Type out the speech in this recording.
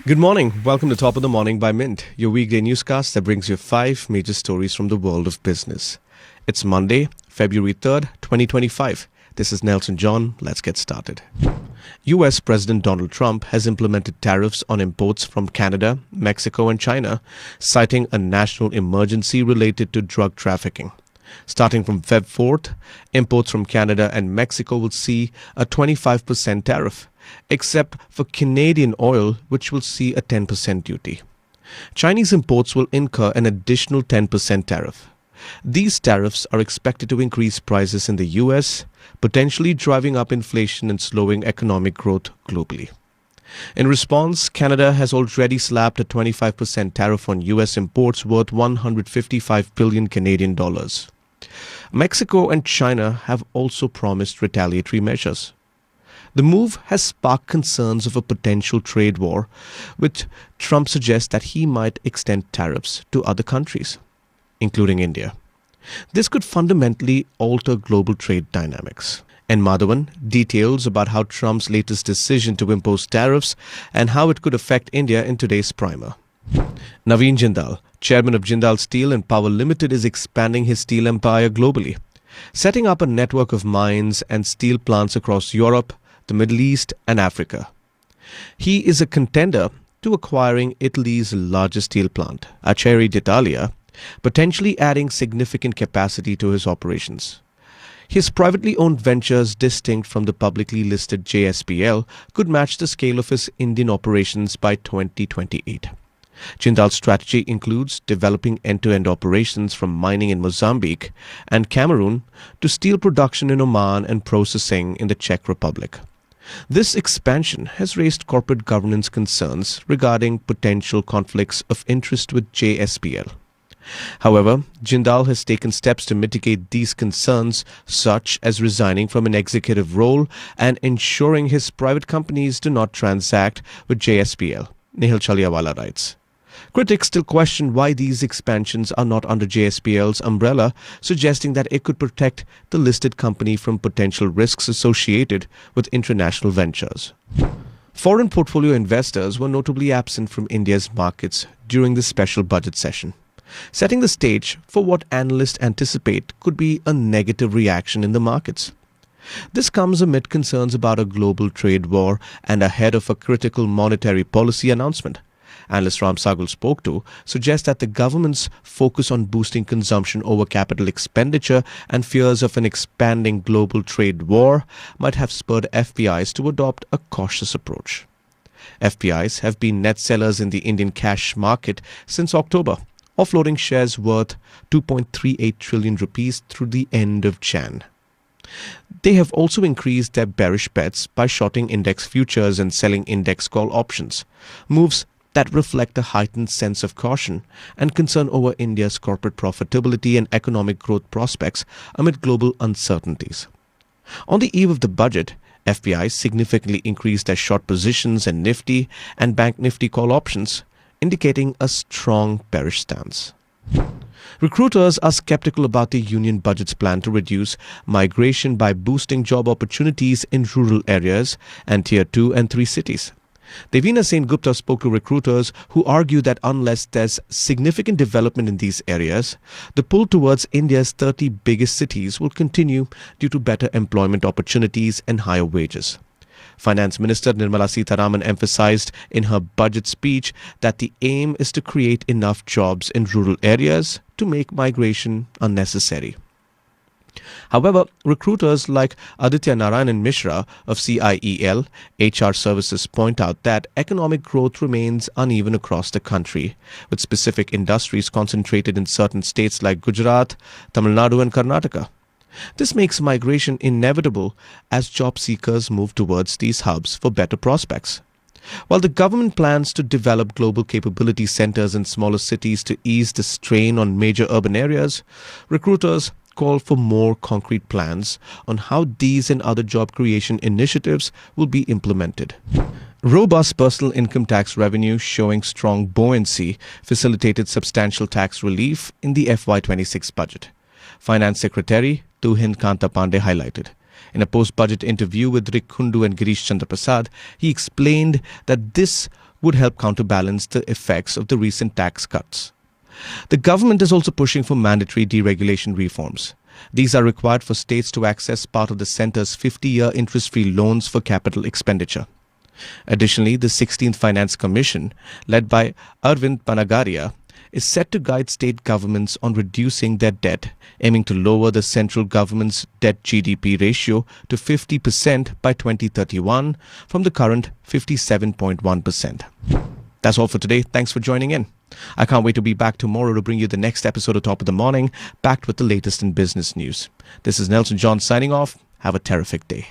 Good morning. Welcome to Top of the Morning by Mint, your weekday newscast that brings you 5 major stories from the world of business. It's Monday, February 3rd, 2025. This is Nelson John. Let's get started. US President Donald Trump has implemented tariffs on imports from Canada, Mexico and China, citing a national emergency related to drug trafficking. Starting from Feb 4th, imports from Canada and Mexico will see a 25% tariff, except for Canadian oil, which will see a 10% duty. Chinese imports will incur an additional 10% tariff. These tariffs are expected to increase prices in the US, potentially driving up inflation and slowing economic growth globally. In response, Canada has already slapped a 25% tariff on US imports worth 155 billion Canadian dollars. Mexico and China have also promised retaliatory measures. The move has sparked concerns of a potential trade war, with Trump suggests that he might extend tariffs to other countries, including India. This could fundamentally alter global trade dynamics. And Madhavan details about how Trump's latest decision to impose tariffs and how it could affect India in today's primer. Naveen Jindal, chairman of Jindal Steel and Power Limited, is expanding his steel empire globally, setting up a network of mines and steel plants across Europe, the Middle East and Africa. He is a contender to acquiring Italy's largest steel plant, Acciaierie d'Italia, potentially adding significant capacity to his operations. His privately owned ventures, distinct from the publicly listed JSPL, could match the scale of his Indian operations by 2028. Jindal's strategy includes developing end-to-end operations from mining in Mozambique and Cameroon to steel production in Oman and processing in the Czech Republic. This expansion has raised corporate governance concerns regarding potential conflicts of interest with JSPL. However, Jindal has taken steps to mitigate these concerns, such as resigning from an executive role and ensuring his private companies do not transact with JSPL, Nihal Chaliawala writes. Critics still question why these expansions are not under JSPL's umbrella, suggesting that it could protect the listed company from potential risks associated with international ventures. Foreign portfolio investors were notably absent from India's markets during the special budget session, setting the stage for what analysts anticipate could be a negative reaction in the markets. This comes amid concerns about a global trade war and ahead of a critical monetary policy announcement. Analyst Ram Sagal spoke to suggests that the government's focus on boosting consumption over capital expenditure and fears of an expanding global trade war might have spurred FPIs to adopt a cautious approach. FPIs have been net sellers in the Indian cash market since October, offloading shares worth 2.38 trillion rupees through the end of Jan. They have also increased their bearish bets by shorting index futures and selling index call options, moves that reflect a heightened sense of caution and concern over India's corporate profitability and economic growth prospects amid global uncertainties. On the eve of the budget, FPIs significantly increased their short positions in Nifty and Bank Nifty call options, indicating a strong bearish stance. Recruiters are skeptical about the union budget's plan to reduce migration by boosting job opportunities in rural areas and Tier 2 and 3 cities. Devina Sen Gupta spoke to recruiters who argue that unless there's significant development in these areas, the pull towards India's 30 biggest cities will continue due to better employment opportunities and higher wages. Finance Minister Nirmala Sitharaman emphasized in her budget speech that the aim is to create enough jobs in rural areas to make migration unnecessary. However, recruiters like Aditya Narayanan Mishra of CIEL HR Services point out that economic growth remains uneven across the country, with specific industries concentrated in certain states like Gujarat, Tamil Nadu and Karnataka. This makes migration inevitable as job seekers move towards these hubs for better prospects. While the government plans to develop global capability centers in smaller cities to ease the strain on major urban areas, recruiters call for more concrete plans on how these and other job creation initiatives will be implemented. Robust personal income tax revenue showing strong buoyancy facilitated substantial tax relief in the FY26 budget. Finance Secretary Tuhin Kanta Pandey highlighted. In a post-budget interview with Rick Kundu and Girish Chandra Prasad, he explained that this would help counterbalance the effects of the recent tax cuts. The government is also pushing for mandatory deregulation reforms. These are required for states to access part of the centre's 50-year interest-free loans for capital expenditure. Additionally, the 16th Finance Commission, led by Arvind Panagaria, is set to guide state governments on reducing their debt, aiming to lower the central government's debt-GDP ratio to 50% by 2031 from the current 57.1%. That's all for today. Thanks for joining in. I can't wait to be back tomorrow to bring you the next episode of Top of the Morning, packed with the latest in business news. This is Nelson John signing off. Have a terrific day.